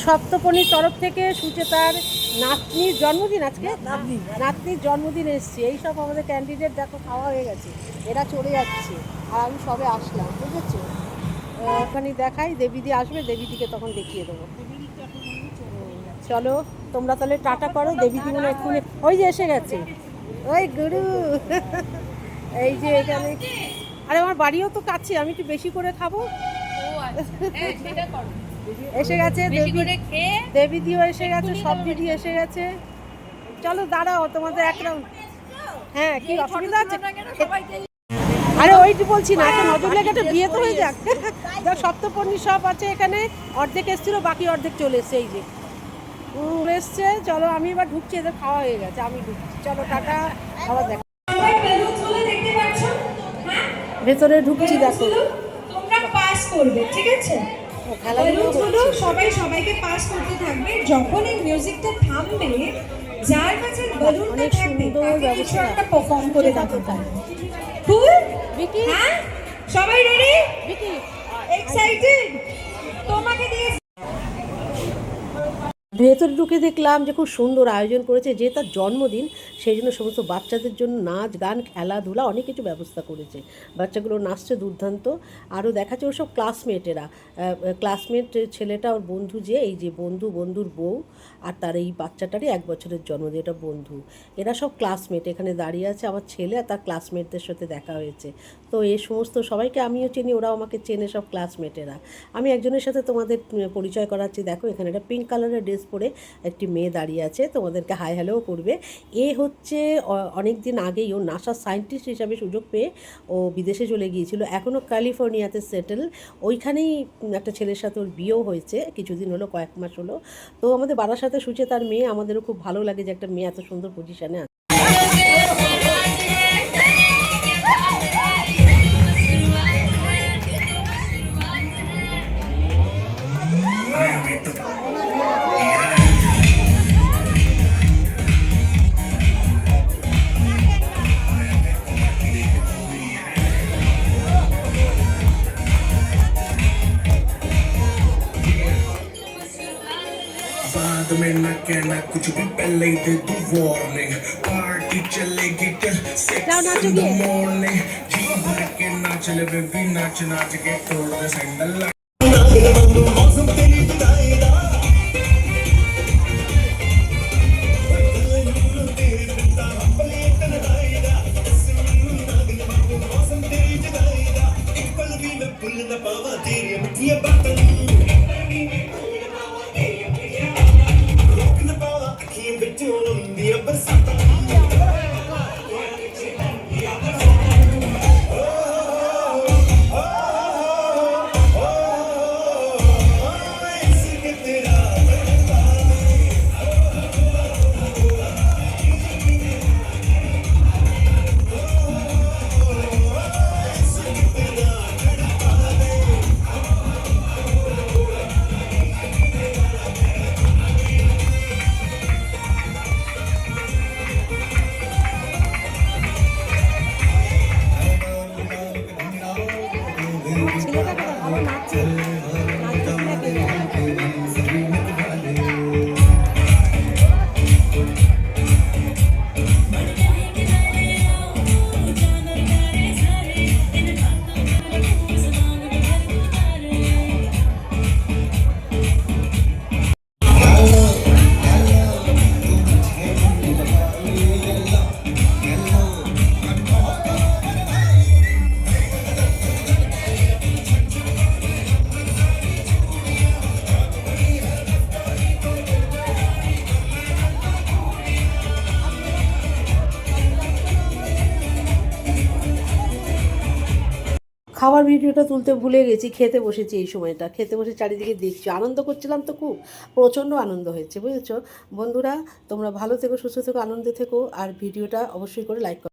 সপ্তপর্ণীর তরফ থেকে সুচেতার নাতনির জন্মদিন আজকে, নাতনির জন্মদিন এসছে। এইসব আমাদের ক্যান্ডিডেট দেখো খাওয়া হয়ে গেছে, এরা চলে যাচ্ছে আর আমি সবে আসলাম, বুঝেছো? ওখানে দেখাই, দেবীদি আসবে, দেবীদিকে তখন দেখিয়ে দেবো। চলো তোমরা তাহলে টাটা করো। দেবীদি মনে এক্ষুনি ওই যে এসে গেছে, ওই গুরু এই যে এখানে। আরে আমার বাড়িও তো কাছে, আমি একটু বেশি করে খাবো। এসে গেছে দেবীদিও এসে গেছে, সব দিদি এসে গেছে। চলো দাঁড়াও তোমাদের এক রাউন্ড। হ্যাঁ কি অসুবিধা আছে? আরে ওইটি বলছি না, একটা নজর লেগে একটা বিয়ে তো হয়ে যাক। সপ্তপর্ণী সব আছে এখানে, অর্ধেক এসছিল, বাকি অর্ধেক চলে এসছে। এই যে এসছে। চলো আমি এবার ঢুকছি, এদের খাওয়া হয়ে গেছে, আমি ঢুকছি। চলো টাটা, আবার দেখো। ভেতরে ঢুকছি, দেখো তোমরা পাস করবে, ঠিক আছে? খেলাধুলো সবাই সবাইকে পাস করতে থাকবে। যখন এই মিউজিকটা থামবে, যার কাছে বেলুনটা থাকবে তাকে কিছু একটা পারফর্ম করে দেখাতে হবে। কুল বিকি, হ্যাঁ সবাই রেডি? বিকি এক্সাইটেড? তোমাকে দিয়ে ভেতরে ঢুকে দেখলাম যে খুব সুন্দর আয়োজন করেছে, যে তার জন্মদিন সেই জন্য সমস্ত বাচ্চাদের জন্য নাচ গান খেলাধুলা অনেক কিছু ব্যবস্থা করেছে। বাচ্চাগুলো নাচছে দুর্দান্ত। আরও দেখাচ্ছে ওর সব ক্লাসমেটেরা, ক্লাসমেট ছেলেটা ওর বন্ধু, যে এই যে বন্ধু, বন্ধুর বউ, আর তার এই বাচ্চাটারই 1 বছরের জন্মদিন, এটা বন্ধু। এরা সব ক্লাসমেট এখানে দাঁড়িয়ে আছে। আমার ছেলে আর তার ক্লাসমেটদের সাথে দেখা হয়েছে। তো এই সমস্ত সবাইকে আমিও চিনি, ওরাও আমাকে চেনে, সব ক্লাসমেটেরা। আমি একজনের সাথে তোমাদের পরিচয় করাচ্ছি। দেখো এখানে একটা পিঙ্ক কালারের ড্রেস পরে একটি মেয়ে দাঁড়িয়ে আছে, তোমাদেরকে হাই হ্যালোও করবে। এ হচ্ছে অনেক দিন আগেই ও নাসার সায়েন্টিস্ট হিসাবে সুযোগ পেয়ে ও বিদেশে চলে গিয়েছিল, এখনও ক্যালিফোর্নিয়াতে সেটেল। ওইখানেই একটা ছেলের সাথে ওর বিয়েও হয়েছে, কিছুদিন হলো, কয়েক মাস হলো। তো আমাদের বারাসাতে সুচেতার মেয়ে, আমাদেরও খুব ভালো লাগে যে একটা মেয়ে এত সুন্দর পজিশানে আছে। बाद में न कहना कुछ भी, पहले ही दे दो वार्निंग। पार्टी चलेगी till 6 in the morning। जी भर के नाच ले बेबी, नाच नाच के तोड़ दे सैंडल। मौसम तेरी जुदाई दा, मौसम तेरी जुदाई दा, एक पल भी मैं भूल न पावा तेरी मिठिया बातें। ছেলেটাকে ভালো নাচছে, খাওয়ার ভিডিওটা তুলতে ভুলে গেছি। খেতে বসেছি, এই সময়টা খেতে বসে চারিদিকে দেখছি, আনন্দ করছিলাম তো, খুব প্রচণ্ড আনন্দ হয়েছে, বুঝেছো বন্ধুরা? তোমরা ভালো থেকো, সুস্থ থেকো, আনন্দে থেকো, আর ভিডিওটা অবশ্যই করে লাইক করো।